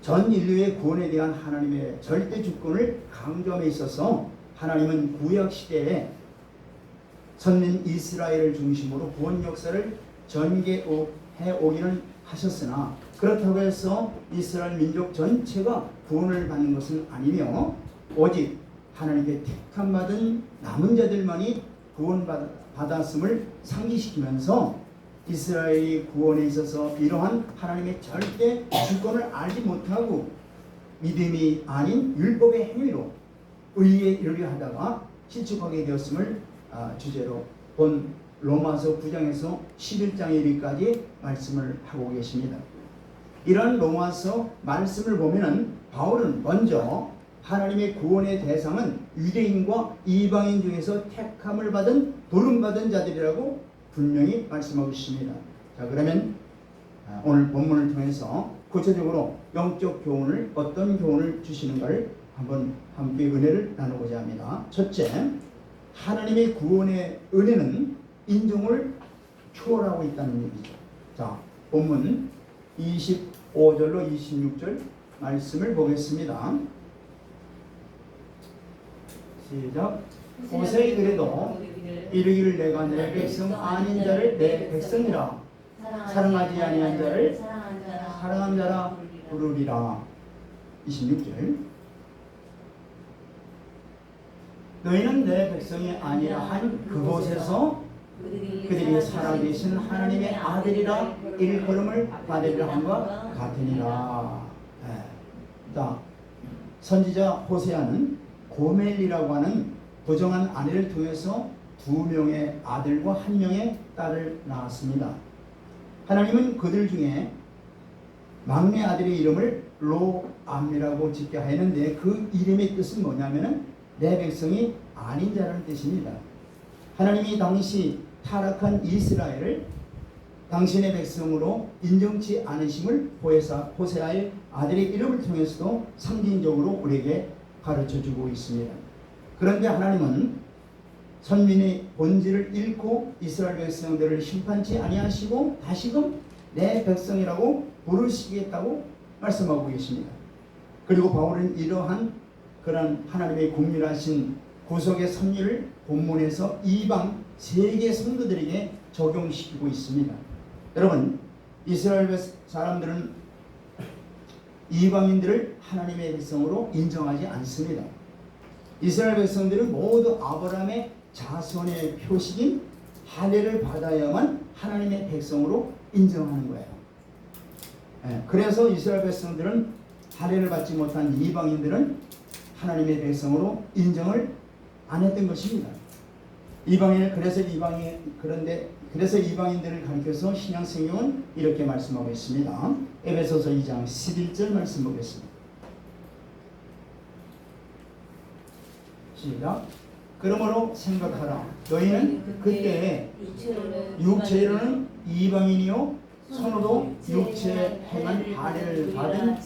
전 인류의 구원에 대한 하나님의 절대 주권을 강조함에 있어서 하나님은 구약 시대에 선민 이스라엘을 중심으로 구원 역사를 전개해 오기는 하셨으나 그렇다고 해서 이스라엘 민족 전체가 구원을 받는 것은 아니며 오직 하나님께 택함받은 남은 자들만이 구원받았음을 상기시키면서 이스라엘이 구원에 있어서 이러한 하나님의 절대 주권을 알지 못하고 믿음이 아닌 율법의 행위로 의에 이르려 하다가 실족하게 되었음을 주제로 본 로마서 9장에서 11장에 이르기까지 말씀을 하고 계십니다. 이런 로마서 말씀을 보면은 바울은 먼저 하나님의 구원의 대상은 유대인과 이방인 중에서 택함을 받은 도름받은 자들이라고 분명히 말씀하고 있습니다. 자, 그러면 오늘 본문을 통해서 구체적으로 영적 교훈을 어떤 교훈을 주시는가를 한번 함께 은혜를 나누고자 합니다. 첫째, 하나님의 구원의 은혜는 인종을 초월하고 있다는 얘기죠. 자, 본문 25절로 26절 말씀을 보겠습니다. 시작. 호세에 그래도 이르기를 내가 내 백성 아닌 자를 내 백성이라 사랑하지 아니한 자를 사랑한 자라 부르리라. 26절. 너희는 내 백성이 아니라 한 그곳에서 그들이 살아계신 하나님의 아들이라 일컬음을 받으리라 함과 같으니라. 자, 선지자 호세아는 고멜이라고 하는 부정한 아내를 통해서 2명의 아들과 1명의 딸을 낳았습니다. 하나님은 그들 중에 막내 아들의 이름을 로암이라고 짓게 하였는데 그 이름의 뜻은 뭐냐면은 내 백성이 아닌 자라는 뜻입니다. 하나님이 당시 타락한 이스라엘을 당신의 백성으로 인정치 않으심을 호세아의 아들의 이름을 통해서도 상징적으로 우리에게 가르쳐주고 있습니다. 그런데 하나님은 선민의 본질을 잃고 이스라엘 백성들을 심판치 아니하시고 다시금 내 백성이라고 부르시겠다고 말씀하고 계십니다. 그리고 바울은 이러한 그런 하나님의 국민하신 구속의 섭리를 본문에서 이방 세계 성도들에게 적용시키고 있습니다. 여러분, 이스라엘 사람들은 이방인들을 하나님의 백성으로 인정하지 않습니다. 이스라엘 백성들은 모두 아브라함의 자손의 표식인 할례를 받아야만 하나님의 백성으로 인정하는 거예요. 그래서 이스라엘 백성들은 할례를 받지 못한 이방인들은 하나님의 백성으로 인정을 안 했던 것입니다. 그래서 이방인들을 가리켜서 신약성경은 이렇게 말씀하고 있습니다. 에베소서 2장 11절 말씀 보겠습니다. 시작. 그러므로 생각하라. 너희는 그때에 육체로는 이방인이요 손으로 육체에 행한 할례를 받은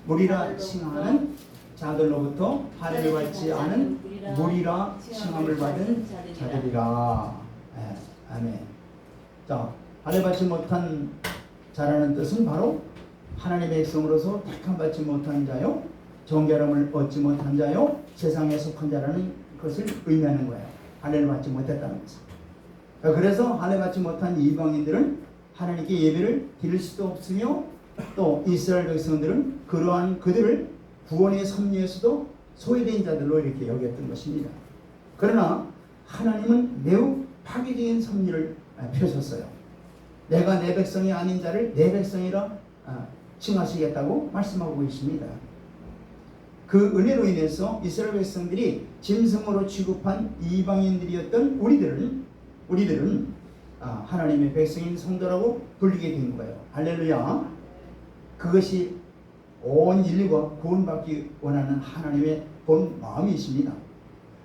무리라 칭하는 자들로부터 할례를 받지 않은 무리라 칭함을 받은 자들이라. 아멘. 자, 할례 받지 못한 자라는 뜻은 바로 하나님의 백성으로서 택함 받지 못한 자요, 정결함을 얻지 못한 자요, 세상에 속한 자라는 것을 의미하는 거예요. 할례를 받지 못했다는 것은. 그래서 할례 받지 못한 이방인들은 하나님께 예배를 드릴 수도 없으며 또 이스라엘 백성들은 그러한 그들을 구원의 섭리에서도 소외된 자들로 이렇게 여겼던 것입니다. 그러나 하나님은 매우 파괴적인 섭리를 펴셨어요. 내가 내 백성이 아닌 자를 내 백성이라 칭하시겠다고 말씀하고 있습니다. 그 은혜로 인해서 이스라엘 백성들이 짐승으로 취급한 이방인들이었던 우리들은 하나님의 백성인 성도라고 불리게 된 거예요. 할렐루야. 그것이 온 인류가 구원받기 원하는 하나님의 본 마음이십니다.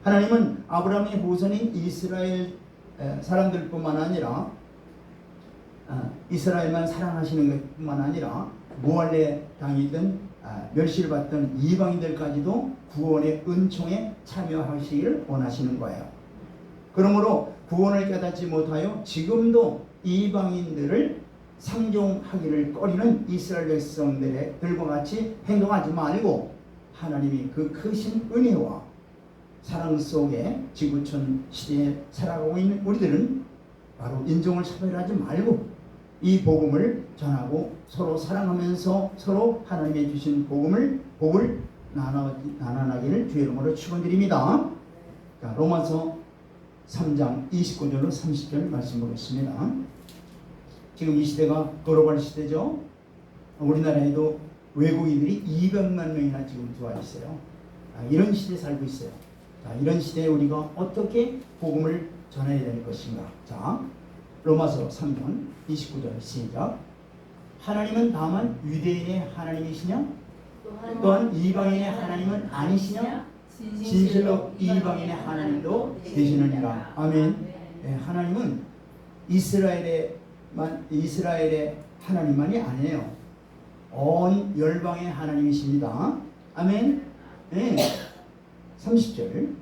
하나님은 아브라함의 후손인 이스라엘 사람들뿐만 아니라 이스라엘만 사랑하시는 것뿐만 아니라 무할례 당이든 멸시를 받던 이방인들까지도 구원의 은총에 참여하시기를 원하시는 거예요. 그러므로 구원을 깨닫지 못하여 지금도 이방인들을 상종하기를 꺼리는 이스라엘 백성들과 같이 행동하지 말고 하나님이 그 크신 은혜와 사랑 속에 지구촌 시대에 살아가고 있는 우리들은 바로 인종을 차별하지 말고 이 복음을 전하고 서로 사랑하면서 서로 하나님의 주신 복을 나눠나기를 주의 이름으로 축원드립니다. 자, 로마서 3장 29절로 30절 말씀 보겠습니다. 지금 이 시대가 글로벌 시대죠. 우리나라에도 외국인들이 200만 명이나 지금 들어와 있어요. 이런 시대에 살고 있어요. 자, 이런 시대에 우리가 어떻게 복음을 전해야 될 것인가. 자, 로마서 3장 29절 시작. 하나님은 다만 유대인의 하나님이시냐? 또한 이방인의 하나님은 아니시냐? 진실로 이방인의 하나님도 되시느니라. 아멘. 네, 하나님은 이스라엘의 하나님만이 아니에요. 온 열방의 하나님이십니다. 아멘. 네. 30절.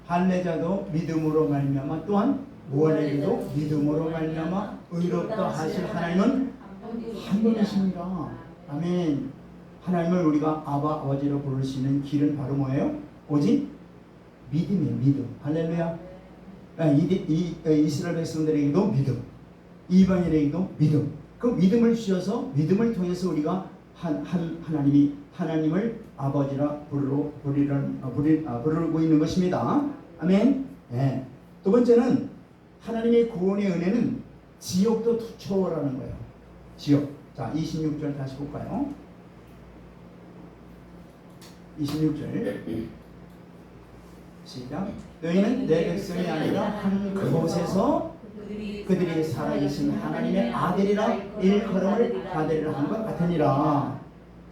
할례자도 믿음으로 말미암아 또한 무할례자도 믿음으로 말미암아 의롭다 하실 하나님은 한 분이십니다. 아멘. 하나님을 우리가 아버지로 부를 수 있는 길은 바로 뭐예요? 오직 믿음이에요. 믿음. 할렐루야. 이스라엘 백성들에게도 믿음, 이방인에게도 믿음. 그 믿음을 주셔서 믿음을 통해서 우리가 하나님을 아버지라 부르고 있는 것입니다. 아멘. 네. 두 번째는 하나님의 구원의 은혜는 지옥도 초월하는 거예요. 지옥. 자, 26절 다시 볼까요? 26절 시작. 너희는 내 백성이 아니라 한 그곳에서 그들이 살아계신 하나님의 아들이라 일컬음을 받으리라 한 것 같으니라.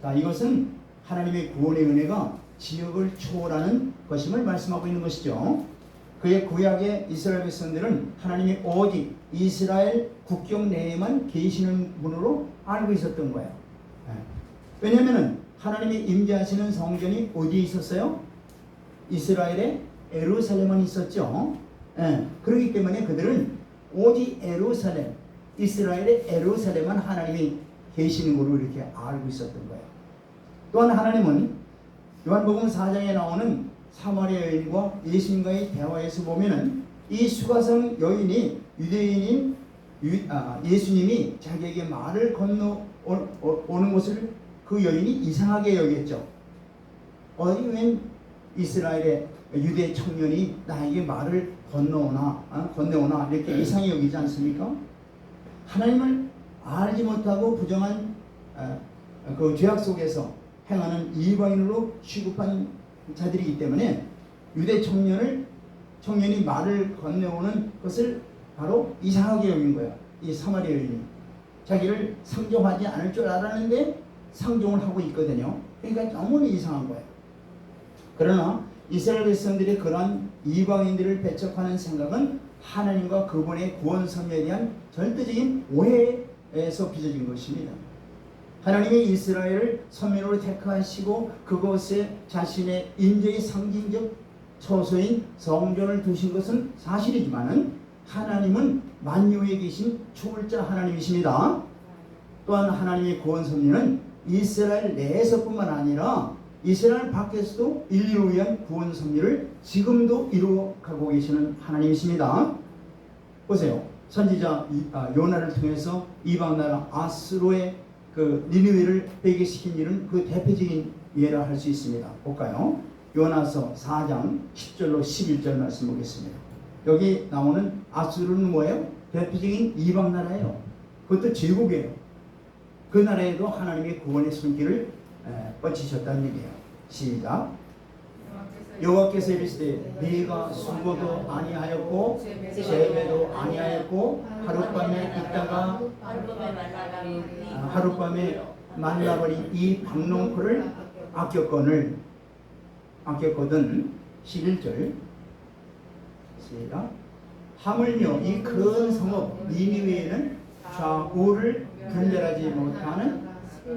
자, 이것은 하나님의 구원의 은혜가 지역을 초월하는 것임을 말씀하고 있는 것이죠. 그의 구약의 이스라엘 백성들은 하나님이 오직 이스라엘 국경 내에만 계시는 분으로 알고 있었던 거예요. 왜냐하면 하나님이 임재하시는 성전이 어디에 있었어요? 이스라엘의 예루살렘은 있었죠. 그렇기 때문에 그들은 오직 예루살렘, 이스라엘의 예루살렘만 하나님이 계시는 곳으로 이렇게 알고 있었던 거예요. 또한 하나님은 요한복음 4장에 나오는 사마리아 여인과 예수님과의 대화에서 보면은 이 수가성 여인이 유대인인 예수님이 자기에게 말을 건너오는 것을 그 여인이 이상하게 여겼죠. 웬 이스라엘의 유대 청년이 나에게 말을 건네오나 이렇게 이상히 여기지 않습니까? 하나님을 알지 못하고 부정한 그 죄악 속에서 행하는 이방인으로 취급한 자들이기 때문에 유대 청년이 말을 건네오는 것을 바로 이상하게 여긴 거야. 이 사마리아 여인이 자기를 상종하지 않을 줄 알았는데 상종을 하고 있거든요. 그러니까 너무나 이상한 거예요. 그러나 이스라엘 백성들이 그런 이방인들을 배척하는 생각은 하나님과 그분의 구원 섭리에 대한 절대적인 오해에서 빚어진 것입니다. 하나님이 이스라엘을 선민으로 택하시고 그곳에 자신의 인재의 상징적 처소인 성전을 두신 것은 사실이지만은 하나님은 만유에 계신 초월자 하나님이십니다. 또한 하나님의 구원 섭리는 이스라엘 내에서뿐만 아니라 이스라엘 밖에서도 인류를 위한 구원 섭리를 지금도 이루어가고 계시는 하나님이십니다. 보세요. 선지자 요나를 통해서 이방 나라 아수르의 그 니느웨를 회개시킨 일은 그 대표적인 예라 할 수 있습니다. 볼까요? 요나서 4장 10절로 11절 말씀 보겠습니다. 여기 나오는 아수르는 뭐예요? 대표적인 이방 나라예요. 그것도 제국이에요. 그 나라에도 하나님의 구원의 손길을 뻗치셨다는 얘기예요. 시작. 여호와께서 이르시되 네가 수고도 아니하였고 재배도 아니하였고 하룻밤에 있다가 하룻밤에 말라버린 이 박농포를 아꼈거든. 11절 시작. 하물며 이 큰 성읍 니느웨에는 좌우를 분별하지 못하는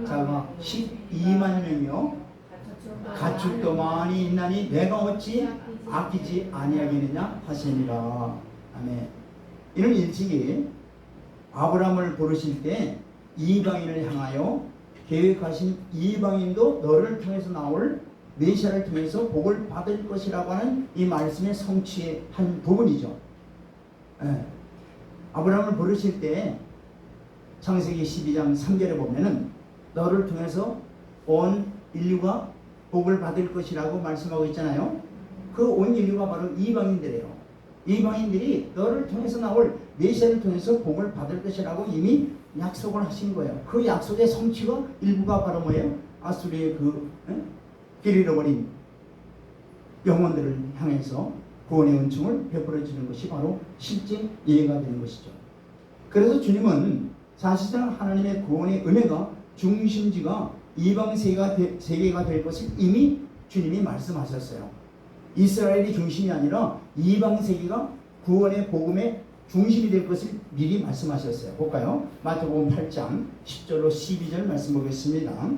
자가 12만 명이요 가축도 많이 있나니 내가 어찌 아끼지 아니하겠느냐 하시니라. 아멘. 이는 일찍이 아브라함을 부르실 때 이방인을 향하여 계획하신 이방인도 너를 통해서 나올 메시아를 통해서 복을 받을 것이라고 하는 이 말씀의 성취의 한 부분이죠. 예. 아브라함을 부르실 때 창세기 12장 3절에 보면은 너를 통해서 온 인류가 복을 받을 것이라고 말씀하고 있잖아요. 그 온 인류가 바로 이방인들이에요. 이방인들이 너를 통해서 나올 메시아를 통해서 복을 받을 것이라고 이미 약속을 하신 거예요. 그 약속의 성취가 일부가 바로 뭐예요? 아수리의 길 잃어버린 영혼들을 향해서 구원의 은총을 베풀어 주는 것이 바로 실제 예가 되는 것이죠. 그래서 주님은 사실상 하나님의 구원의 은혜가 중심지가 이방 세계가 될 것을 이미 주님이 말씀하셨어요. 이스라엘이 중심이 아니라 이방 세계가 구원의 복음의 중심이 될 것을 미리 말씀하셨어요. 볼까요? 마태복음 8장 10절로 12절 말씀 보겠습니다.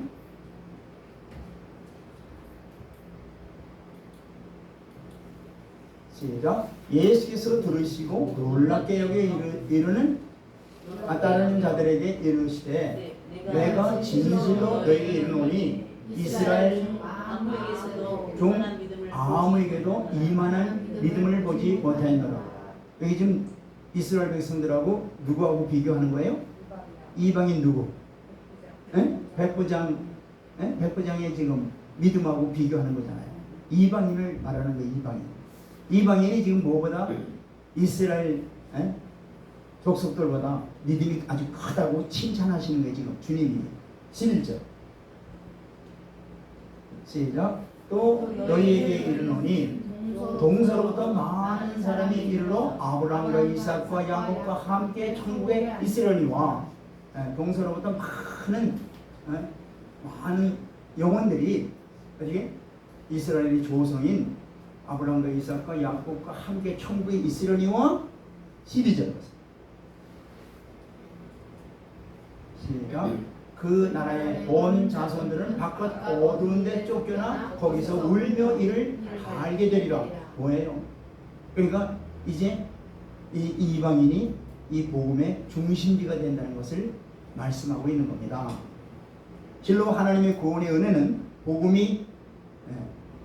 시작. 예수께서 들으시고 놀랍게 여기 이르는 따르는 자들에게 이르시되 내가 진실로 너에게 이르노니 이스라엘 중 아무에게도 이만한 믿음을 보지 못하였노라. 여기 지금 이스라엘 백성들하고 누구하고 비교하는 거예요? 이방인 누구? 백부장, 백부장의 지금 믿음하고 비교하는 거잖아요. 이방인을 말하는 거예요. 이방인이 지금 뭐보다 이스라엘 족속들보다 믿음이 아주 크다고 칭찬하시는 거예요. 지금 주님이 11절 시작. 또 너희에게 이르노니 동서로부터 많은 사람이 이르러 아브라함과 이삭과 야곱과 함께 천국에 있으려니와 동서로부터 많은 영혼들이 어떻게 이스라엘의 조성인 아브라함과 이삭과 야곱과 함께 천국에 있으려니와 12절 시작. 그 나라의 온 자손들은 바깥 어두운 데 쫓겨나 거기서 울며 이를 알게 되리라. 뭐예요? 그러니까 이제 이 이방인이 이 복음의 중심지가 된다는 것을 말씀하고 있는 겁니다. 실로 하나님의 구원의 은혜는 복음이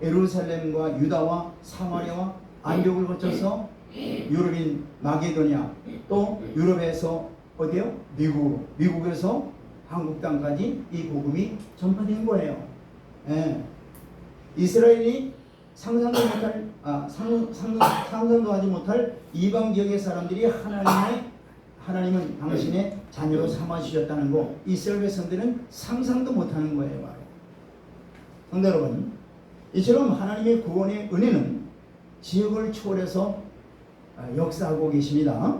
예루살렘과 유다와 사마리아와 안디옥을 거쳐서 유럽인 마게도니아 또 유럽에서 어디요? 미국에서 한국 땅까지 이 복음이 전파된 거예요. 이스라엘이 상상도 하지 못할 이방 지역의 사람들이 하나님은 당신의 자녀로 삼아주셨다는 거 이스라엘 백성들은 상상도 못하는 거예요. 바로. 성도 여러분, 이처럼 하나님의 구원의 은혜는 지역을 초월해서 역사하고 계십니다.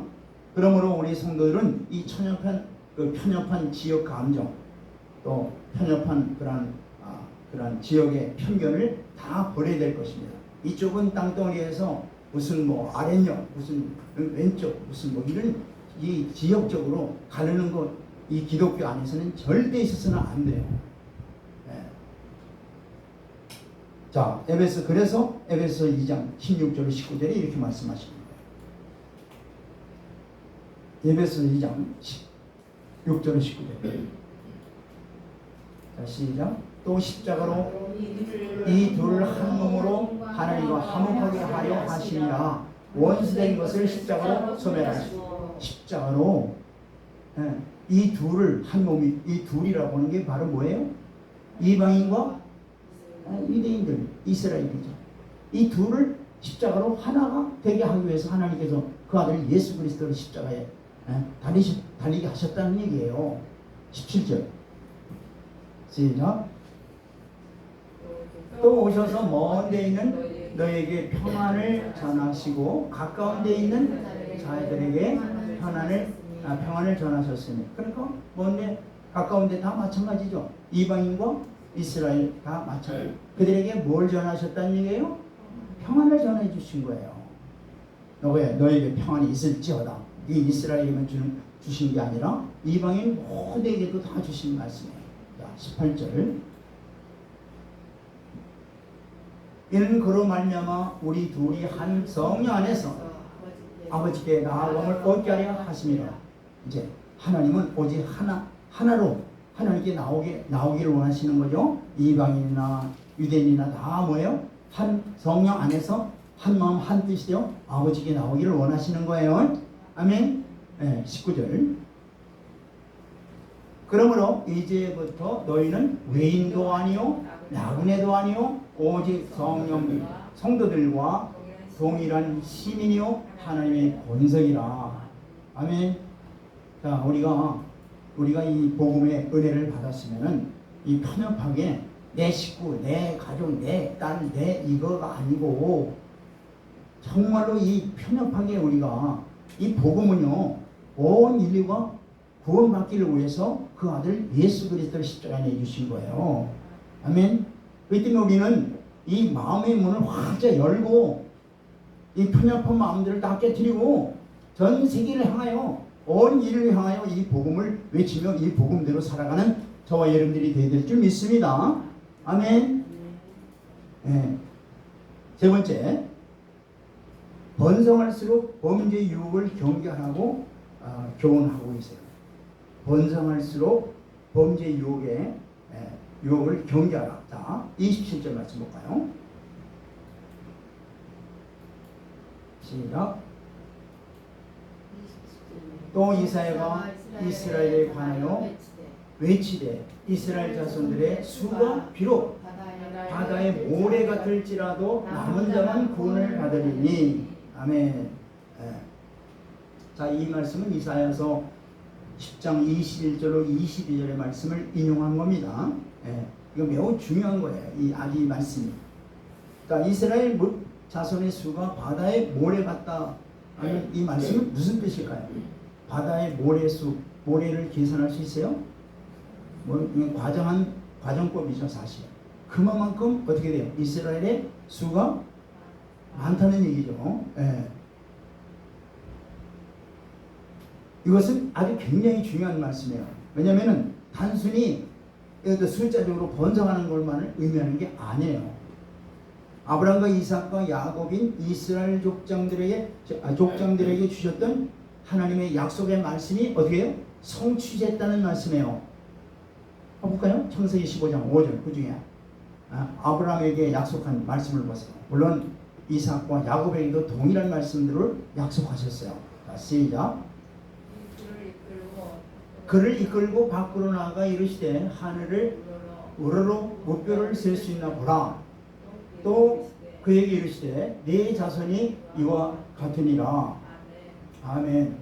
그러므로 우리 성도들은 이 편협한 지역 감정 또 편협한 그런 지역의 편견을 다 버려야 될 것입니다. 이쪽은 땅덩어리에서 무슨 뭐 아랫역 무슨 왼쪽 무슨 뭐 이런 이 지역적으로 가르는 것 이 기독교 안에서는 절대 있어서는 안 돼요. 자, 그래서 에베소 2장 16절 19절에 이렇게 말씀하십니다. 에베소 2장 6절 19절. 자, 시작. 또 십자가로 이 둘을 한 몸으로 하나님과 화목하게 하려 하시니라. 원수된 것을 십자가로 소멸하시고 십자가로 이 둘을 한 몸이 이 둘이라고 하는 게 바로 뭐예요? 이방인과 유대인들 이스라엘이죠. 이 둘을 십자가로 하나가 되게 하기 위해서 하나님께서 그 아들 예수 그리스도를 십자가에 달리게 하셨다는 얘기예요. 17절 시작. 또 오셔서 먼 데 있는 너에게 평안을 전하시고 가까운 데 있는 자들에게 평안을 전하셨으니 그러니까 먼 데 가까운 데 다 마찬가지죠. 이방인과 이스라엘 다 마찬가지. 그들에게 뭘 전하셨다는 얘기예요? 평안을 전해 주신 거예요. 너에게 평안이 있을지어다. 이 이스라엘에만 주신 게 아니라 이방인 모두에게도 다 주신 말씀이에요. 자, 18절. 이는 그로 말미암아 우리 둘이 한 성령 안에서 아버지께 나아감을 얻게 하려 하심이라. 이제 하나님은 오직 하나로 하나님께 나오기를 원하시는 거죠. 이방인이나 유대인이나 다 뭐예요? 한 성령 안에서 한 마음 한 뜻이 되어 아버지께 나오기를 원하시는 거예요. 아멘. 네, 19절. 그러므로 이제부터 너희는 외인도 아니요 나그네도 아니요 오직 성도들과 동일한 시민이요 하나님의 본성이라. 아멘. 자, 우리가 이 복음의 은혜를 받았으면은 이 편협하게 내 식구, 내 가족, 내 딸, 내 이거가 아니고 정말로 이 편협하게 우리가 이 복음은요 온 인류가 구원받기를 위해서 그 아들 예수 그리스도를 십자가에 내주신 거예요. 아멘. 그렇기 때문에 우리는 이 마음의 문을 활짝 열고 이 편협한 마음들을 다 깨뜨리고 전 세계를 향하여 온 인류를 향하여 이 복음을 외치며 이 복음대로 살아가는 저와 여러분들이 되어야 될 줄 믿습니다. 아멘. 네. 세 번째, 번성할수록 범죄 유혹을 경계하라고 교훈하고 있어요. 번성할수록 범죄 유혹을 경계하라. 자, 27절 말씀 볼까요? 시작. 또 이사야가 이스라엘에 관하여 외치되 이스라엘 자손들의 수가 비록 바다의 모래 같을지라도 남은 자만 구원을 받으리니. 아멘. 자, 이 말씀은 이사야서 10장 21절로 22절의 말씀을 인용한 겁니다. 이거 매우 중요한 거예요. 이 말씀이. 자, 이스라엘 자손의 수가 바다의 모래 같다 하는 이 말씀은 무슨 뜻일까요? 바다의 모래를 계산할 수 있어요? 과정법이죠, 사실. 그만큼 어떻게 돼요? 이스라엘의 수가 많다는 얘기죠. 이것은 아주 굉장히 중요한 말씀이에요. 왜냐하면 단순히 숫자적으로 번성하는 것만을 의미하는 게 아니에요. 아브라함과 이삭과 야곱인 이스라엘 족장들에게 주셨던 하나님의 약속의 말씀이 어떻게 해요? 성취됐다는 말씀이에요. 볼까요? 창세기 15장 5절 그 중에 아브라함에게 약속한 말씀을 보세요. 물론 이삭과 야곱에게도 동일한 말씀들을 약속하셨어요. 자, 시작. 그를 이끌고 밖으로 나아가 이르시되 하늘을 우러러 무뼈를 셀 수 있나 보라. 또 그에게 이르시되 네 자손이 이와 같으니라. 아멘.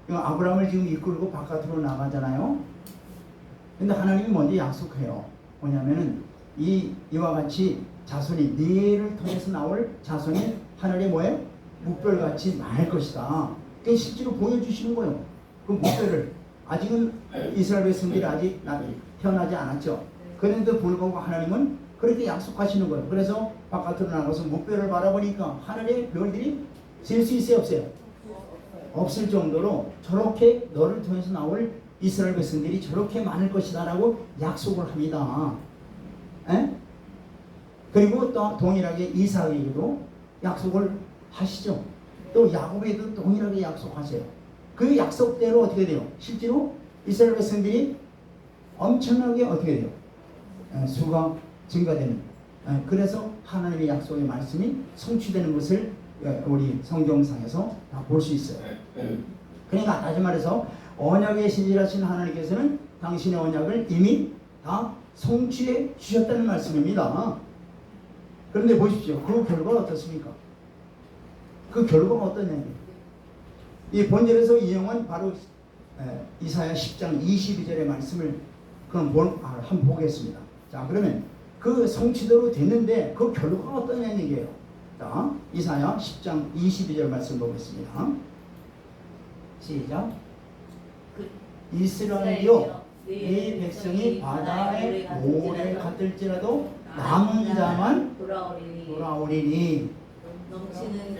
아브라함을 지금 이끌고 바깥으로 나가잖아요. 근데 하나님이 먼저 약속해요. 뭐냐면은 이와 같이 자손이 네를 통해서 나올 자손이 하늘에 뭐예요? 무별같이 많을 것이다. 그게 실제로 보여주시는 거예요. 그 무별을. 아직은 이스라엘 백성들이 아직 태어나지 않았죠. 그런데도 불구하고 하나님은 그렇게 약속하시는 거예요. 그래서 바깥으로 나가서 무별을 바라보니까 하늘의 별들이 셀 수 있어요, 없어요? 없을 정도로 저렇게 너를 통해서 나올 이스라엘 백성들이 저렇게 많을 것이다 라고 약속을 합니다. 그리고 또 동일하게 이삭에게도 약속을 하시죠. 또 야곱에게도 동일하게 약속하세요. 그 약속대로 어떻게 돼요? 실제로 이스라엘 백성들이 엄청나게 어떻게 돼요? 수가 증가되는. 그래서 하나님의 약속의 말씀이 성취되는 것을 우리 성경상에서 다 볼 수 있어요. 그러니까 다시 말해서 언약에 신실하신 하나님께서는 당신의 언약을 이미 다 성취해 주셨다는 말씀입니다. 그런데 보십시오. 그 결과가 어떻습니까? 그 결과가 어떠냐면 이 본절에서 인용한 바로 이사야 10장 22절의 말씀을 한번 보겠습니다. 자, 그러면 그 성취대로 됐는데 그 결과가 어떠냐는 얘기예요. 자, 이사야 10장 22절 말씀 보겠습니다. 시작. 이스라엘이여 네 백성이 바다의 모래 같을지라도 남은 자만 돌아오리니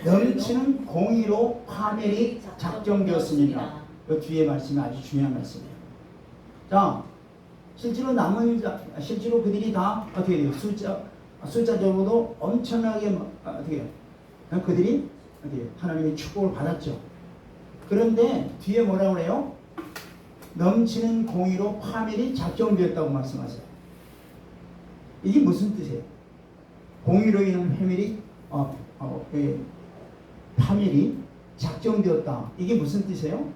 넘치는 공의로 파멸이 작정되었습니다. 이 뒤에 말씀이 아주 중요한 말씀이에요. 자, 실제로 실제로 그들이 다 어떻게 돼요? 숫자적으로도 엄청나게 어떻게 해요? 그들이 하나님의 축복을 받았죠. 그런데 뒤에 뭐라고 그래요? 넘치는 공의로 파멸이 작정되었다고 말씀하세요. 이게 무슨 뜻이에요? 공의로 인한 파멸이 작정되었다. 이게 무슨 뜻이에요?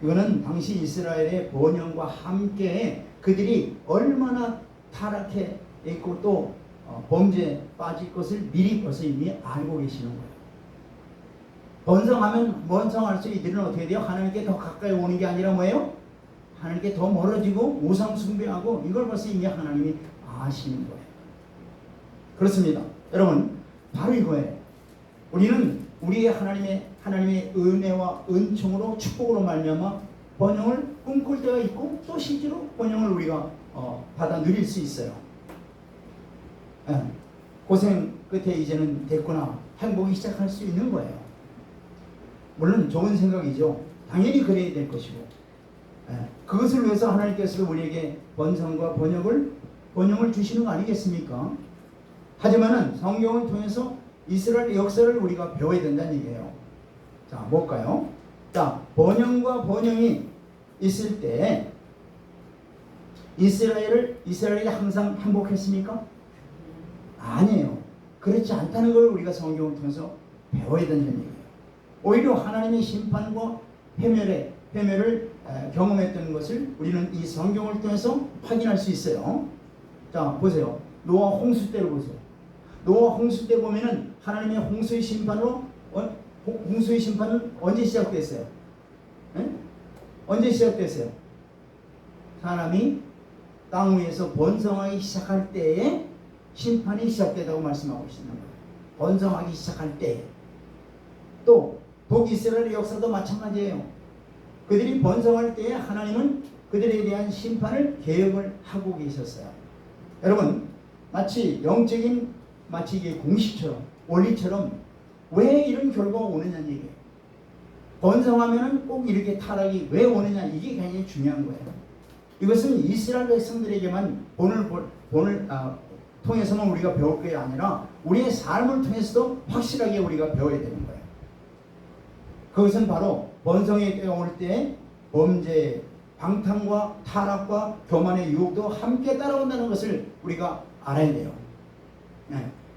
이거는 당시 이스라엘의 번영과 함께 그들이 얼마나 타락해 있고 또 범죄에 빠질 것을 미리 벌써 이미 알고 계시는 거예요. 번성할수록 이들은 어떻게 돼요? 하나님께 더 가까이 오는 게 아니라 뭐예요? 하나님께 더 멀어지고 우상 숭배하고 이걸 벌써 이미 하나님이 아시는 거예요. 그렇습니다. 여러분, 바로 이거예요. 우리는 우리의 하나님의 은혜와 은총으로 축복으로 말미암아 번영을 꿈꿀 때가 있고 또 실제로 번영을 우리가 받아 누릴 수 있어요. 고생 끝에 이제는 됐구나, 행복이 시작할 수 있는 거예요. 물론 좋은 생각이죠. 당연히 그래야 될 것이고, 그것을 위해서 하나님께서 우리에게 번성과 번영을 주시는 거 아니겠습니까? 하지만은 성경을 통해서 이스라엘 역사를 우리가 배워야 된다는 얘기예요. 자, 뭘까요? 자, 번영과 번영이 있을 때 이스라엘이 항상 행복했습니까? 아니에요. 그렇지 않다는 걸 우리가 성경을 통해서 배워야 된다는 얘기예요. 오히려 하나님의 심판과 회멸을 경험했던 것을 우리는 이 성경을 통해서 확인할 수 있어요. 자, 보세요. 노아 홍수 때를 보세요. 노아 홍수 때 보면은 하나님의 홍수의 심판은 언제 시작됐어요? 언제 시작됐어요? 사람이 땅 위에서 번성하기 시작할 때에 심판이 시작되다고 말씀하고 있는 거예요. 번성하기 시작할 때. 또 북이스라엘의 역사도 마찬가지예요. 그들이 번성할 때에 하나님은 그들에 대한 심판을 계획을 하고 계셨어요. 여러분, 마치 이게 공식처럼 원리처럼 왜 이런 결과가 오느냐는 얘기예요. 번성하면 꼭 이렇게 타락이 왜 오느냐, 이게 굉장히 중요한 거예요. 이것은 이스라엘 백성들에게만 본을 통해서만 우리가 배울 게 아니라 우리의 삶을 통해서도 확실하게 우리가 배워야 되는 거예요. 그것은 바로 번성의 때가 올 때 범죄, 방탕과 타락과 교만의 유혹도 함께 따라온다는 것을 우리가 알아야 돼요.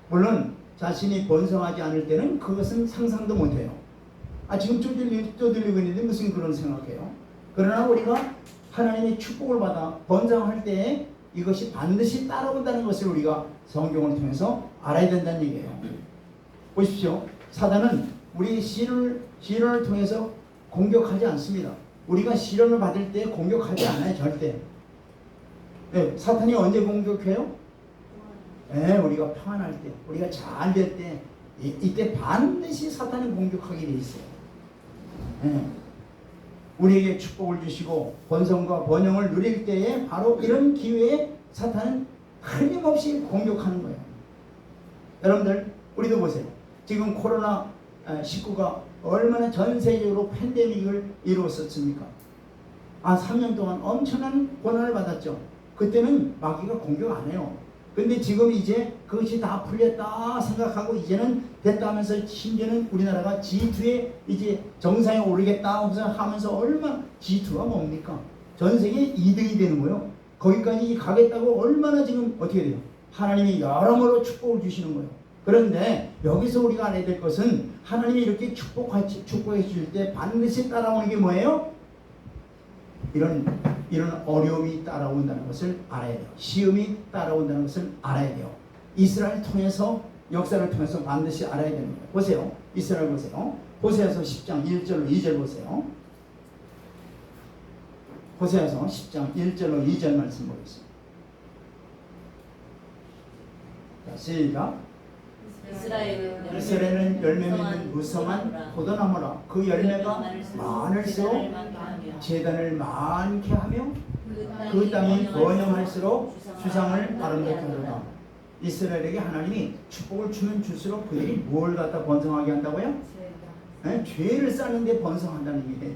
물론 자신이 번성하지 않을 때는 그것은 상상도 못해요. 지금 쪼들리고 있는데 무슨 그런 생각해요. 그러나 우리가 하나님의 축복을 받아 번성할 때에 이것이 반드시 따라온다는 것을 우리가 성경을 통해서 알아야 된다는 얘기예요. 보십시오. 사단은 우리의 시련을 통해서 공격하지 않습니다. 우리가 시련을 받을 때 공격하지 않아요. 절대. 사탄이 언제 공격해요? 우리가 평안할 때, 우리가 잘 될 때, 이때 반드시 사탄이 공격하게 돼 있어요. 우리에게 축복을 주시고 번성과 번영을 누릴 때에 바로 이런 기회에 사탄은 끊임없이 공격하는 거예요. 여러분들, 우리도 보세요. 지금 코로나19가 얼마나 전 세계적으로 팬데믹을 이루었었습니까? 3년 동안 엄청난 고난을 받았죠. 그때는 마귀가 공격 안 해요. 근데 지금 이제 그것이 다 풀렸다 생각하고 이제는 됐다 하면서 심지어는 우리나라가 G2에 이제 정상에 오르겠다 하면서 얼마나 G2가 뭡니까? 전 세계 2등이 되는 거예요. 거기까지 가겠다고 얼마나 지금 어떻게 돼요? 하나님이 여러모로 축복을 주시는 거예요. 그런데 여기서 우리가 알아야 될 것은 하나님이 이렇게 축복해 주실 때 반드시 따라오는 게 뭐예요? 이런 어려움이 따라온다는 것을 알아야 돼요. 시험이 따라온다는 것을 알아야 돼요. 이스라엘 통해서 역사를 통해서 반드시 알아야 되는 거예요. 보세요. 이스라엘 보세요. 호세아서 10장 1절로 2절 보세요. 호세아서 10장 1절로 2절 말씀 보겠습니다. 자, 시작. 이스라엘은 열매 맺는 무성한 포도나무라. 그 열매가 많을수록 재단을 많게 하며 그 땅이 번영할수록 주상을 아름답게 하도다. 이스라엘에게 하나님이 축복을 주면 줄수록 그들이 뭘 갖다 번성하게 한다고요? 죄를 쌓는데 번성한다는 게,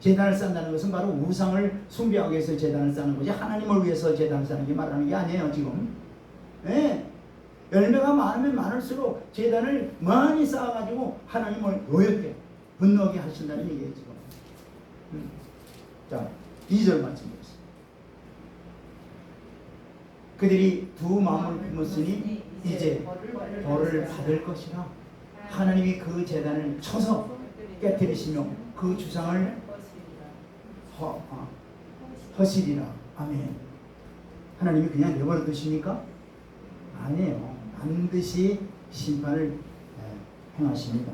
재단을 쌓는다는 것은 바로 우상을 숭배하기 위해서 재단을 쌓는 거지 하나님을 위해서 재단을 쌓는 게 말하는 게 아니에요. 지금 열매가 많으면 많을수록 제단을 많이 쌓아가지고 하나님을 노엽게 분노하게 하신다는 얘기예요 지금. 자 2절 말씀드렸습니다. 그들이 두 마음을 품었으니 이제 벌을 받을 것이라. 하나님이 그 제단을 쳐서 깨뜨리시며 그 주상을 허시리라. 아멘. 하나님이 그냥 내버려 두십니까? 아니에요. 반드시 심판을 행하십니다.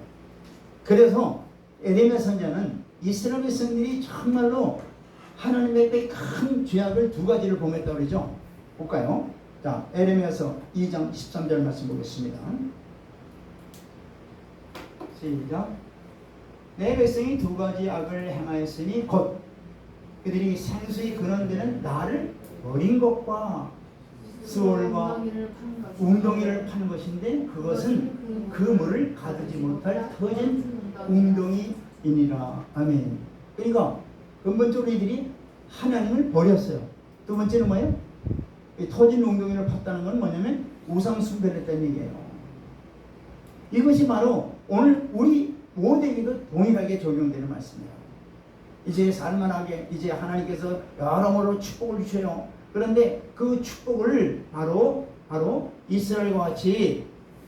그래서 에레미야 선지자는 이스라엘 백성들이 정말로 하나님의 큰 죄악을 두 가지를 범했다고 그러죠. 볼까요? 자, 에레미야서 2장 13절 말씀 보겠습니다. 시작. 내 백성이 두 가지 악을 행하였으니 곧 그들이 생수의 근원되는 나를 버린 것과 스올과 웅덩이를 파는 것인데 그것은 그 물을 가두지 못할 터진 웅덩이이니라. 아멘. 그러니까 근본적으로 이들이 하나님을 버렸어요. 두 번째는 뭐예요? 이 터진 웅덩이를 팠다는 건 뭐냐면 우상 숭배를 했다는 얘기예요. 이것이 바로 오늘 우리 모두에게도 동일하게 적용되는 말씀이에요. 이제 살만하게 이제 하나님께서 여러모로 축복을 주셔요. 그런데 그 축복을 바로 이스라엘과 같이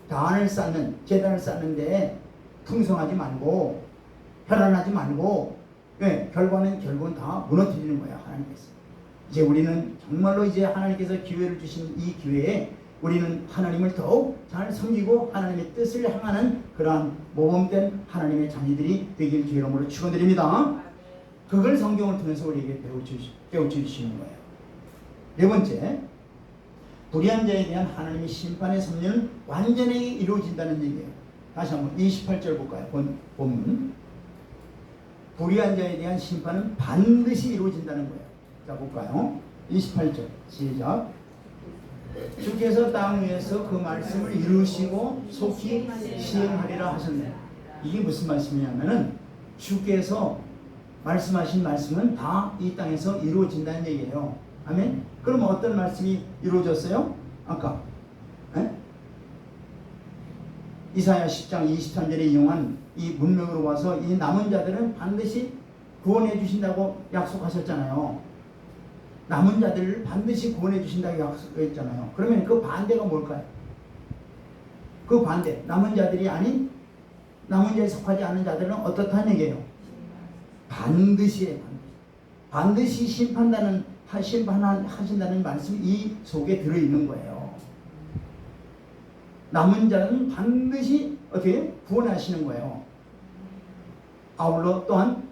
단을 쌓는 제단을 쌓는데 풍성하지 말고 편안하지 말고 결국은 다 무너뜨리는 거예요. 하나님께서. 이제 우리는 정말로 이제 하나님께서 기회를 주신 이 기회에 우리는 하나님을 더욱 잘 섬기고 하나님의 뜻을 향하는 그러한 모범된 하나님의 자녀들이 되길 주의 이름으로 축원드립니다. 그걸 성경을 통해서 우리에게 깨우쳐주시는 거예요. 네 번째, 불의한 자에 대한 하나님의 심판의 섭리는 완전히 이루어진다는 얘기예요. 다시 한번 28절 볼까요? 본문. 불의한 자에 대한 심판은 반드시 이루어진다는 거예요. 자 볼까요? 28절 시작. 주께서 땅 위에서 그 말씀을 이루시고 속히 시행하리라 하셨네. 이게 무슨 말씀이냐면은 주께서 말씀하신 말씀은 다 이 땅에서 이루어진다는 얘기예요. 아멘. 그럼 어떤 말씀이 이루어졌어요? 아까 이사야 10장 23절에 인용한 이 문명으로 와서 이 남은 자들은 반드시 구원해 주신다고 약속하셨잖아요. 남은 자들을 반드시 구원해 주신다고 약속했잖아요. 그러면 그 반대가 뭘까요? 그 반대, 남은 자들이 아닌 남은 자에 속하지 않은 자들은 어떻다는 얘기예요? 반드시 심판하신다는 말씀이 이 속에 들어있는 거예요. 남은 자는 반드시 어떻게 구원하시는 거예요. 아울러 또한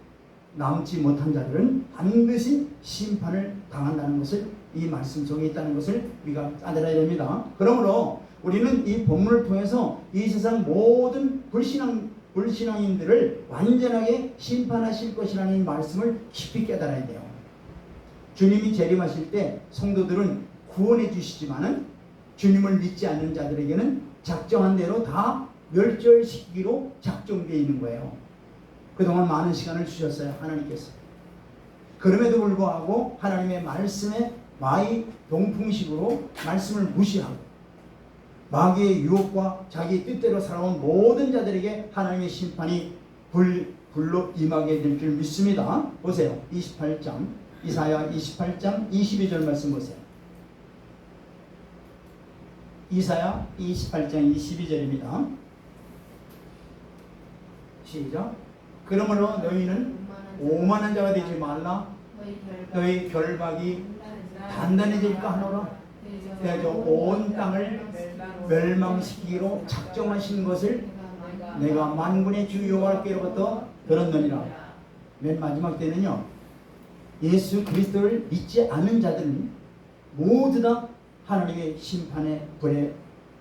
남지 못한 자들은 반드시 심판을 당한다는 것을 이 말씀 속에 있다는 것을 우리가 알아야 됩니다. 그러므로 우리는 이 본문을 통해서 이 세상 모든 불신앙인들을 완전하게 심판하실 것이라는 말씀을 깊이 깨달아야 돼요. 주님이 재림하실 때 성도들은 구원해 주시지만은 주님을 믿지 않는 자들에게는 작정한 대로 다 멸절시키기로 작정되어 있는 거예요. 그동안 많은 시간을 주셨어요. 하나님께서. 그럼에도 불구하고 하나님의 말씀에 마이 동풍식으로 말씀을 무시하고 마귀의 유혹과 자기 뜻대로 살아온 모든 자들에게 하나님의 심판이 불로 임하게 될 줄 믿습니다. 보세요. 28장 이사야 28장 22절 말씀 보세요. 이사야 28장 22절입니다. 시작. 그러므로 너희는 오만한 자가 되지 말라. 너희 결박이 단단해질까 하노라. 그래서 온 땅을 멸망시키기로 작정하신 것을 내가 만군의 주 여호와께로부터 들었느니라. 맨 마지막 때는요, 예수 그리스도를 믿지 않는 자들은 모두 다 하나님의 심판의 불에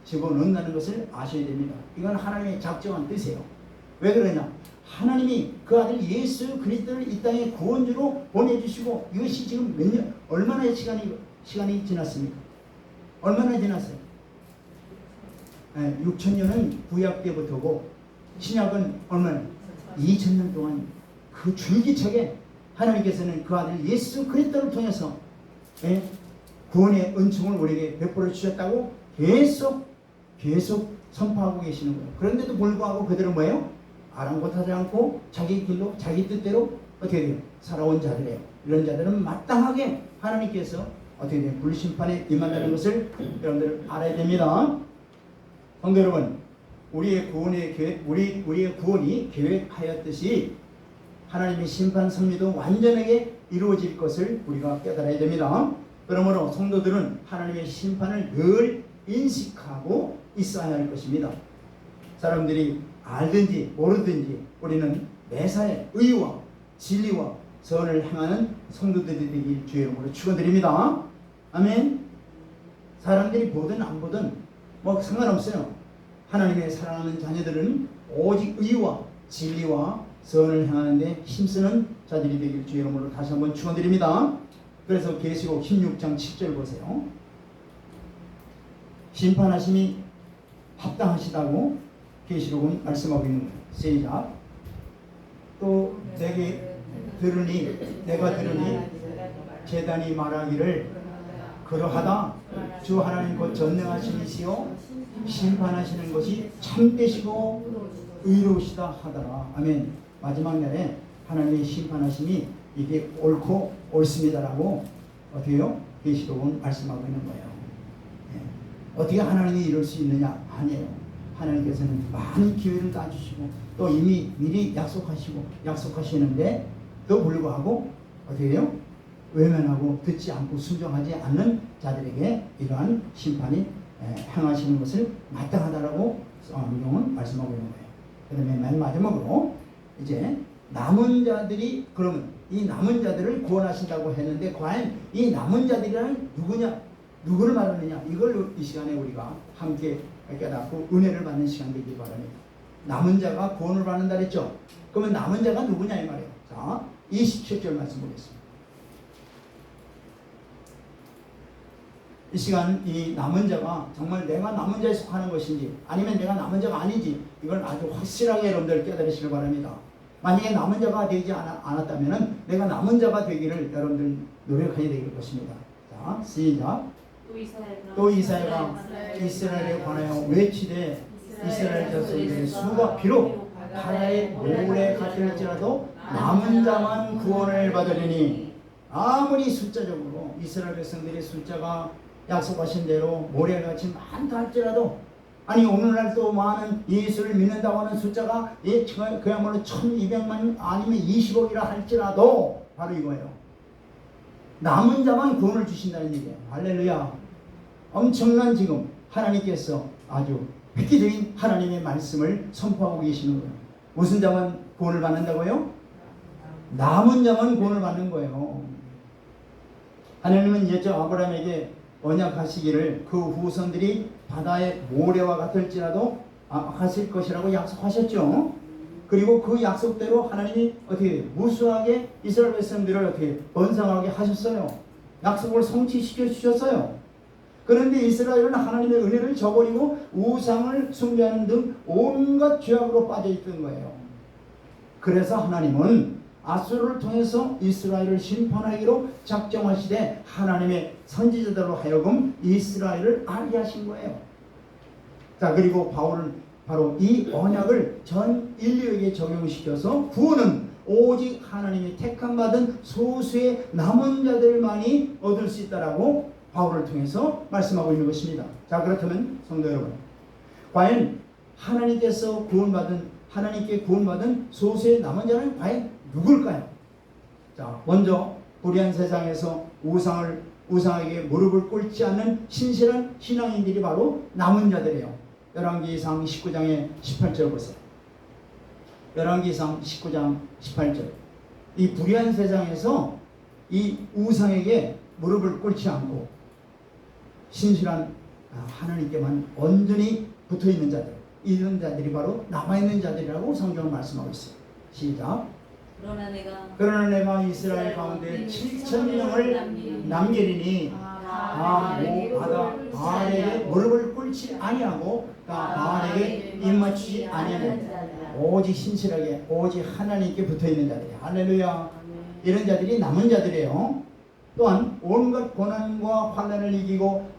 집어넣는다는 것을 아셔야 됩니다. 이건 하나님의 작정한 뜻이에요. 왜 그러냐? 하나님이 그 아들 예수 그리스도를 이 땅에 구원주로 보내주시고 이것이 지금 몇 년, 얼마나 시간이 지났습니까? 얼마나 지났어요? 6,000년은 구약 때부터고 신약은 얼마나? 2,000년 동안 그 줄기차게 하나님께서는 그 아들 예수 그리스도를 통해서 구원의 은총을 우리에게 베풀어 주셨다고 계속 계속 선포하고 계시는 거예요. 그런데도 불구하고 그들은 뭐예요? 아랑곳하지 않고 자기 길로 자기 뜻대로 어떻게 돼요? 살아온 자들이에요. 이런 자들은 마땅하게 하나님께서 어떻게 돼요? 불심판에 임한다는 것을 여러분들 알아야 됩니다. 성도 여러분, 우리의 구원이 계획하였듯이 하나님의 심판 섭리도 완전하게 이루어질 것을 우리가 깨달아야 됩니다. 그러므로 성도들은 하나님의 심판을 늘 인식하고 있어야 할 것입니다. 사람들이 알든지 모르든지 우리는 매사에 의와 진리와 선을 행하는 성도들이 되길 주의 이름으로 축원드립니다. 아멘. 사람들이 보든 안 보든 뭐 상관없어요. 하나님의 사랑하는 자녀들은 오직 의와 진리와 선을 행하는 데 힘쓰는 자들이 되길 주의 이름으로 다시 한번 축원드립니다. 그래서 계시록 16장 7절 보세요. 심판하심이 합당하시다고 계시록은 말씀하고 있는 거예요. 시작. 또 내가 들으니 제단이 말하기를 그러하다 주 하나님 곧 전능하신 이시요 심판하시는 것이 참되시고 의로우시다 하더라. 아멘. 마지막 날에 하나님의 심판하심이 이게 옳고 옳습니다라고 어떻게요? 계시록은 말씀하고 있는 거예요. 어떻게 하나님이 이럴 수 있느냐? 아니에요. 하나님께서는 많은 기회를 놔주시고 또 이미 미리 약속하시는데 또 불구하고 어떻게 해요? 외면하고 듣지 않고 순종하지 않는 자들에게 이러한 심판이 행하시는 것을 마땅하다라고 성경은 말씀하고 있는 거예요. 그 다음에 맨 마지막으로 이제 남은 자들이 그러면 이 남은 자들을 구원하신다고 했는데 과연 이 남은 자들이란 누구냐? 누구를 말하느냐? 이걸 이 시간에 우리가 함께 깨닫고 은혜를 받는 시간 되길 바랍니다. 남은 자가 구원을 받는다 그랬죠? 그러면 남은 자가 누구냐 이 말이에요. 자, 27절 말씀 보겠습니다. 이 시간 이 남은 자가 정말 내가 남은 자에 속하는 것인지 아니면 내가 남은 자가 아닌지 이걸 아주 확실하게 여러분들 깨달으시길 바랍니다. 만약에 남은 자가 되지 않았다면 내가 남은 자가 되기를 여러분들 노력해야 될 것입니다. 자, 시작. 또 이사야가 이스라엘에 관하여 외치되 이스라엘 자손들의 수가 비록 바다의 모래 같을지라도 남은 자만 구원을 받으리니 아무리 숫자적으로 이스라엘 백성들의 숫자가 약속하신 대로 모래같이 많다 할지라도 아니 오늘날도 많은 예수를 믿는다고 하는 숫자가 그야말로 1200만 아니면 20억이라 할지라도 바로 이거예요. 남은 자만 구원을 주신다는 얘기예요. 할렐루야. 엄청난 지금 하나님께서 아주 획기적인 하나님의 말씀을 선포하고 계시는 거예요. 무슨 자만 구원을 받는다고요? 남은 자만 구원을 받는 거예요. 하나님은 옛적 아브라함에게 언약하시기를 그 후손들이 바다의 모래와 같을지라도 하실 것이라고 약속하셨죠. 그리고 그 약속대로 하나님이 어떻게 무수하게 이스라엘 백성들을 어떻게 번성하게 하셨어요. 약속을 성취시켜 주셨어요. 그런데 이스라엘은 하나님의 은혜를 저버리고 우상을 숭배하는 등 온갖 죄악으로 빠져있던 거예요. 그래서 하나님은 아수르를 통해서 이스라엘을 심판하기로 작정하시되 하나님의 선지자들로 하여금 이스라엘을 알게 하신 거예요. 자, 그리고 바울은 바로 이 언약을 전 인류에게 적용시켜서 구원은 오직 하나님의 택함받은 소수의 남은 자들만이 얻을 수 있다라고 바울을 통해서 말씀하고 있는 것입니다. 자, 그렇다면 성도 여러분, 과연 하나님께 구원받은 소수의 남은 자는 과연 누굴까요? 자, 먼저 불의한 세상에서 우상에게 무릎을 꿇지 않는 신실한 신앙인들이 바로 남은 자들이에요. 열왕기상 19장의 18절 보세요. 열왕기상 19장 18절. 이 불의한 세상에서 이 우상에게 무릎을 꿇지 않고 신실한 하나님께만 온전히 붙어있는 자들, 이런 자들이 바로 남아있는 자들이라고 성경은 말씀하고 있어요. 시작. 그러나 내가 이스라엘 가운데 7,000명을 남기리니 바다 바알에게 무릎을 꿇지 아니하고 바알에게 입맞추지 아니하는 오직 신실하게 오직 하나님께 붙어있는 자들이에요. 할렐루야. 이런 자들이 남은 자들이에요. 또한 온갖 고난과 환난을 이기고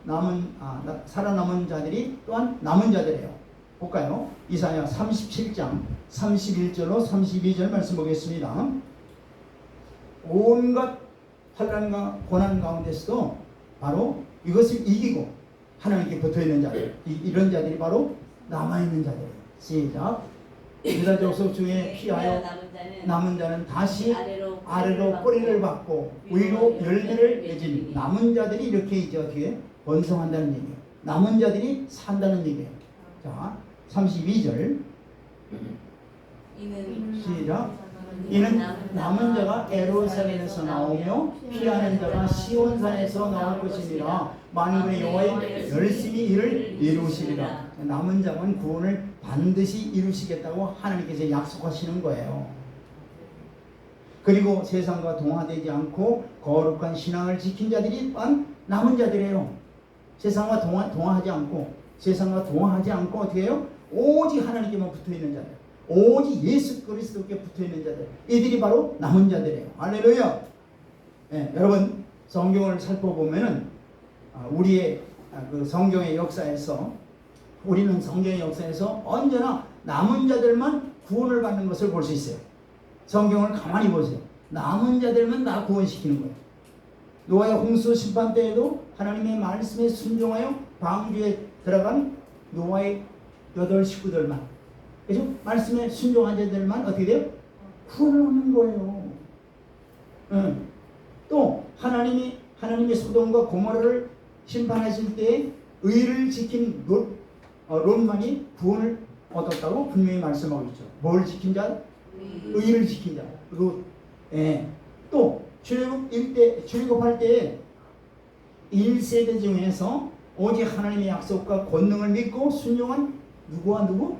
살아남은 자들이 또한 남은 자들이에요. 볼까요? 이사야 37장 31절로 32절 말씀 보겠습니다. 온갖 환난과 고난 가운데서도 바로 이것을 이기고 하나님께 붙어있는 자들, 이런 자들이 바로 남아있는 자들이에요. 시작. 유다 족속 중에 피하여 남은 자는 다시 아래로 꼬리를 박고 위로 열매를 맺으니, 남은 자들이 이렇게 이제 어떻게 번성한다는 얘기예요. 남은 자들이 산다는 얘기예요. 자, 32절 시작. 이는 남은 자가 에루살렘에서 나오며 피하는 자가 시온산에서 나올 것이니라. 만군의 여호와의 열심히 이를 이루시리라. 남은 자는 구원을 반드시 이루시겠다고 하나님께서 약속하시는 거예요. 그리고 세상과 동화되지 않고 거룩한 신앙을 지킨 자들이 또한 남은 자들이에요. 세상과 동화하지 않고 어떻게 해요? 오직 하나님께만 붙어있는 자들, 오직 예수 그리스도께 붙어있는 자들, 이들이 바로 남은 자들이에요. 할렐루야. 네, 여러분 성경을 살펴보면은 우리의 그 성경의 역사에서, 우리는 성경의 역사에서 언제나 남은 자들만 구원을 받는 것을 볼 수 있어요. 성경을 가만히 보세요. 남은 자들만 다 구원시키는 거예요. 노아의 홍수 심판 때에도 하나님의 말씀에 순종하여 방주에 들어간 노아의 8 식구들만, 그죠? 말씀에 순종한 자들만 어떻게 돼요? 구원을 얻는 거예요. 또 하나님의 소돔과 고모라를 심판하실 때 의를 지킨 롯만이 구원을 얻었다고 분명히 말씀하고 있죠. 뭘 지킨 자? 의를 지킨 자. 롯. 예. 또 출애굽할 때 1세대 중에서 오직 하나님의 약속과 권능을 믿고 순종한 누구?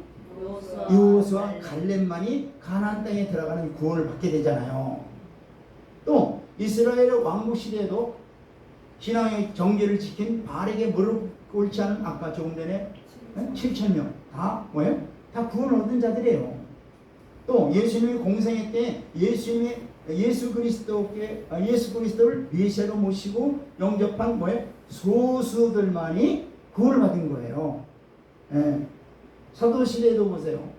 여호수아 갈렙만이 가나안 땅에 들어가는 구원을 받게 되잖아요. 또 이스라엘 왕국 시대에도 신앙의 정죄를 지킨 바알에게 무릎 꿇지 않은, 아까 조금 전에 7,000명 다 뭐예요? 다 구원 얻은 자들이에요. 또 예수님의 공생애 때 예수 그리스도를 메시아로 모시고 영접한 뭐예요? 소수들만이 구원을 받은 거예요. 예. 사도 시대에도 보세요.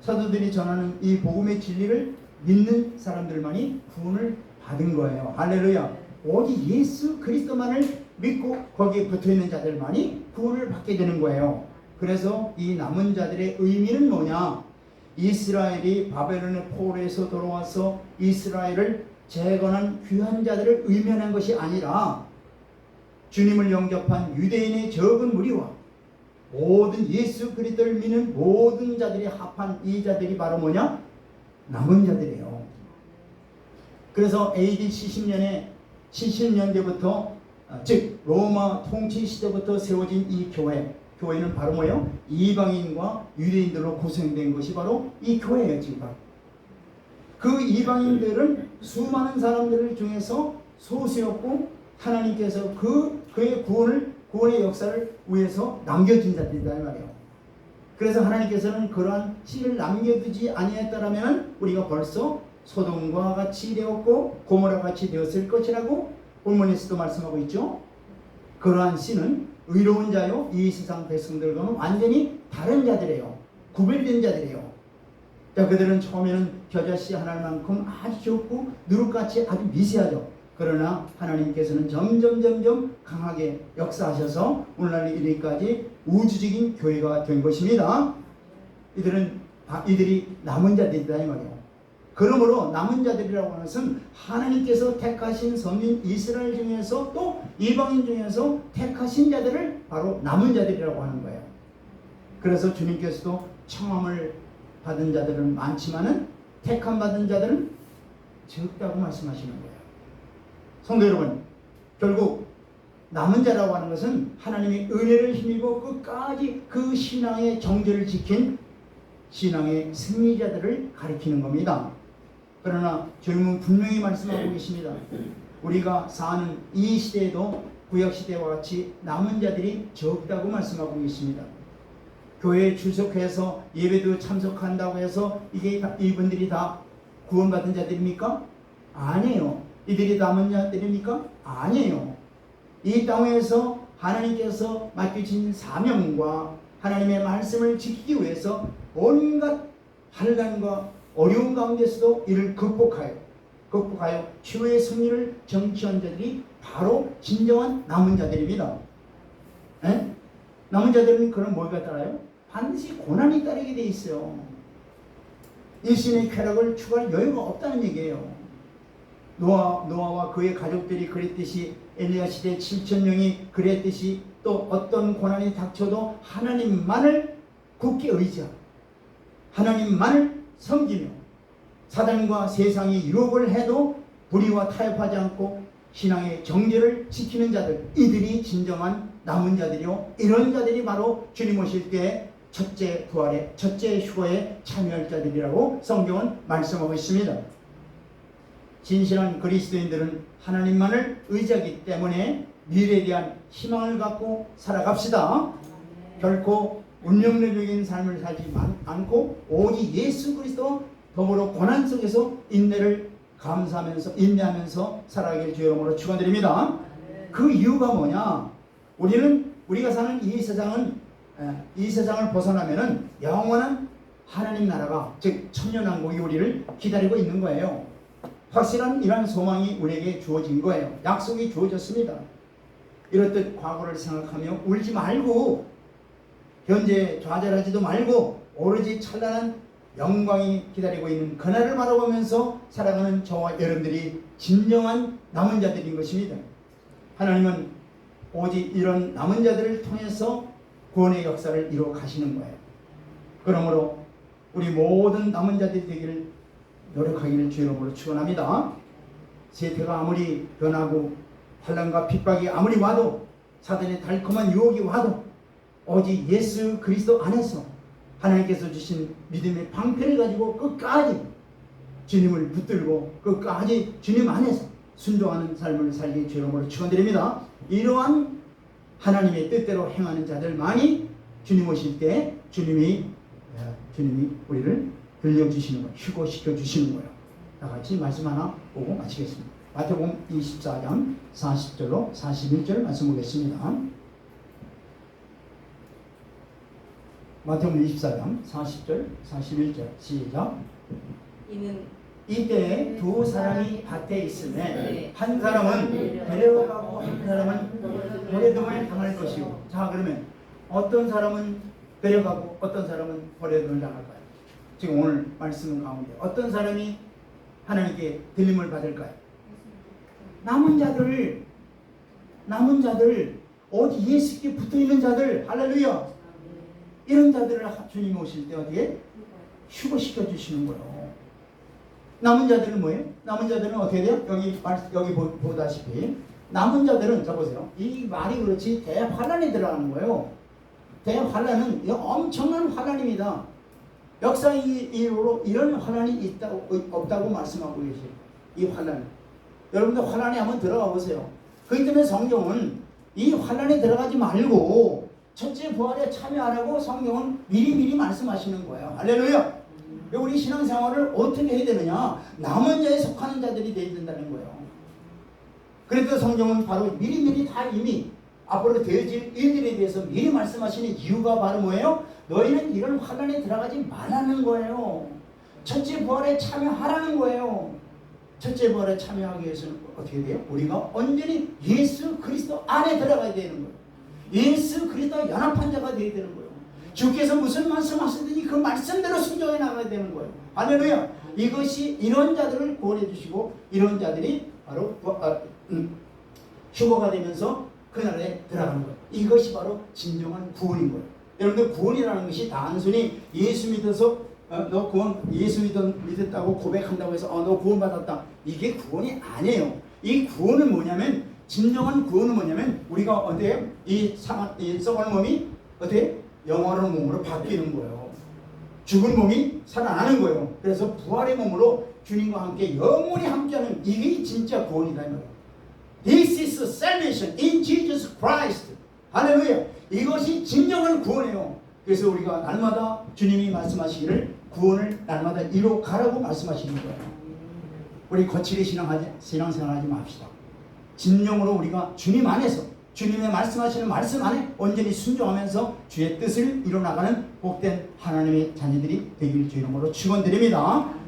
사도들이 전하는 이 복음의 진리를 믿는 사람들만이 구원을 받은 거예요. 할렐루야. 오직 예수 그리스도만을 믿고 거기에 붙어있는 자들만이 구원을 받게 되는 거예요. 그래서 이 남은 자들의 의미는 뭐냐? 이스라엘이 바벨론의 포로에서 돌아와서 이스라엘을 재건한 귀한 자들을 의미하는 것이 아니라 주님을 영접한 유대인의 적은 무리와 모든 예수 그리스도를 믿는 모든 자들이 합한 이 자들이 바로 뭐냐? 남은 자들이에요. 그래서 AD 70년대부터 즉 로마 통치 시대부터 세워진 이 교회는 바로 뭐예요? 이방인과 유대인들로 구성된 것이 바로 이 교회예요. 지금 그 이방인들은 수많은 사람들 중에서 소수였고 하나님께서 그의 구원의 역사를 위해서 남겨준 자들이다 이 말이에요. 그래서 하나님께서는 그러한 씨를 남겨두지 아니했다라면 우리가 벌써 소돔과 같이 되었고 고모라 같이 되었을 것이라고 본문에서도 말씀하고 있죠. 그러한 씨는 의로운 자요, 이 세상 백성들과는 완전히 다른 자들이에요. 구별된 자들이에요. 자, 그들은 처음에는 겨자씨 하나만큼 아주 좋고 누룩같이 아주 미세하죠. 그러나 하나님께서는 점점 강하게 역사하셔서 오늘날 이르기까지 우주적인 교회가 된 것입니다. 이들이 남은 자들이다 이 말이에요. 그러므로 남은 자들이라고 하는 것은 하나님께서 택하신 선민 이스라엘 중에서 또 이방인 중에서 택하신 자들을 바로 남은 자들이라고 하는 거예요. 그래서 주님께서도 청함을 받은 자들은 많지만은 택함 받은 자들은 적다고 말씀하시는 거예요. 성도 여러분, 결국 남은 자라고 하는 것은 하나님의 은혜를 힘입어 끝까지 그 신앙의 정죄를 지킨 신앙의 승리자들을 가리키는 겁니다. 그러나 주님은 분명히 말씀하고 계십니다. 우리가 사는 이 시대에도 구약시대와 같이 남은 자들이 적다고 말씀하고 계십니다. 교회에 출석해서 예배도 참석한다고 해서 이분들이 다 구원받은 자들입니까? 아니에요. 이들이 남은 자들입니까? 아니에요. 이 땅에서 하나님께서 맡기신 사명과 하나님의 말씀을 지키기 위해서 온갖 환난과 어려운 가운데서도 이를 극복하여 최후의 승리를 정치한 자들이 바로 진정한 남은 자들입니다. 에? 남은 자들은 그럼 뭐가 따라요? 반드시 고난이 따르게 돼 있어요. 일신의 쾌락을 추구할 여유가 없다는 얘기예요. 노아와 그의 가족들이 그랬듯이 엘리야 시대 7,000명이 그랬듯이 또 어떤 고난이 닥쳐도 하나님만을 굳게 의지하고 하나님만을 섬기며 사단과 세상이 유혹을 해도 불의와 타협하지 않고 신앙의 정죄를 지키는 자들, 이들이 진정한 남은 자들이요, 이런 자들이 바로 주님 오실 때 첫째 부활의 첫째 휴거에 참여할 자들이라고 성경은 말씀하고 있습니다. 진실한 그리스도인들은 하나님만을 의지하기 때문에 미래에 대한 희망을 갖고 살아갑시다. 결코 운명론적인 삶을 살지 않고 오직 예수 그리스도 더불어 고난 속에서 인내하면서 살아가길 주의 이름으로 축원드립니다. 그 이유가 뭐냐? 우리가 사는 이 세상을 벗어나면은 영원한 하나님 나라가, 즉 천년왕국이 우리를 기다리고 있는 거예요. 확실한 이러한 소망이 우리에게 주어진 거예요. 약속이 주어졌습니다. 이렇듯 과거를 생각하며 울지 말고 현재 좌절하지도 말고 오로지 찬란한 영광이 기다리고 있는 그날을 바라보면서 살아가는 저와 여러분들이 진정한 남은 자들인 것입니다. 하나님은 오직 이런 남은 자들을 통해서 구원의 역사를 이루어 가시는 거예요. 그러므로 우리 모든 남은 자들이 되기를 노력하기를 주의 이름으로 축원합니다. 세태가 아무리 변하고 환난과 핍박이 아무리 와도 사단의 달콤한 유혹이 와도 오직 예수 그리스도 안에서 하나님께서 주신 믿음의 방패를 가지고 끝까지 주님을 붙들고 끝까지 주님 안에서 순종하는 삶을 살기 주의 이름으로 축원드립니다. 이러한 하나님의 뜻대로 행하는 자들만이 주님 오실 때 주님이 우리를 들려주시는 거예요. 휴거시켜 주시는 거예요. 다 같이 말씀 하나 보고 마치겠습니다. 마태복음 24장 40절로 41절 말씀 보겠습니다. 마태복음 24장 40절 41절 시작. 이때 두 사람이 밭에 있으면 한 사람은 데려가고 한 사람은 버려둠을 당할 것이고. 자, 그러면 어떤 사람은 데려가고 어떤 사람은 버려둠을 당할까요? 지금 오늘 말씀 가운데 어떤 사람이 하나님께 들림을 받을까요? 남은 자들 오직 예수께 붙어있는 자들, 할렐루야, 이런 자들을 주님 오실 때 어디에? 휴거시켜 주시는 거예요. 남은 자들은 뭐예요? 남은 자들은 어떻게 돼요? 여기 보다시피 남은 자들은, 자 보세요, 이 말이 그렇지 대환란에 들어가는 거예요. 대환란은 엄청난 환란입니다. 역사 이후로 이런 환란이 없다고 말씀하고 계세요. 이 환란, 여러분들 환란에 한번 들어가 보세요. 그렇기 때문에 성경은 이 환란에 들어가지 말고 첫째 부활에 참여 안 하고 성경은 미리 말씀하시는 거예요. 할렐루야. 우리 신앙생활을 어떻게 해야 되느냐? 남은 자에 속하는 자들이 되어야 된다는 거예요. 그래서 성경은 바로 미리 다 이미 앞으로 되어질 일들에 대해서 미리 말씀하시는 이유가 바로 뭐예요? 너희는 이런 환란에 들어가지 말라는 거예요. 첫째 부활에 참여하라는 거예요. 첫째 부활에 참여하기 위해서는 어떻게 돼요? 우리가 온전히 예수 그리스도 안에 들어가야 되는 거예요. 예수 그리스도와 연합한 자가 되어야 되는 거예요. 주께서 무슨 말씀하시든지 그 말씀대로 순종해 나가야 되는 거예요. 할렐루야. 이것이 이런 자들을 구원해 주시고 이런 자들이 바로 휴거가 되면서 그날에 들어가는 거예요. 이것이 바로 진정한 구원인 거예요. 여러분들, 구원이라는 것이 단순히 예수 믿어서 너 예수 믿었다고 고백한다고 해서 너 구원 받았다, 이게 구원이 아니에요. 이 구원은 뭐냐면, 진정한 구원은 뭐냐면 우리가 어때요? 이 썩은 몸이 어때요? 영원한 몸으로 바뀌는 거예요. 죽은 몸이 살아나는 거예요. 그래서 부활의 몸으로 주님과 함께 영원히 함께하는, 이게 진짜 구원이다 이 말이에요. This is salvation in Jesus Christ. 할렐루야. 이것이 진정한 구원이에요. 그래서 우리가 날마다 주님이 말씀하시기를 구원을 날마다 이루어 가라고 말씀하시는 거예요. 우리 거칠게 신앙생활하지 맙시다. 진정으로 우리가 주님 안에서 주님의 말씀하시는 말씀 안에 온전히 순종하면서 주의 뜻을 이뤄나가는 복된 하나님의 자녀들이 되길 주 이름으로 축원드립니다.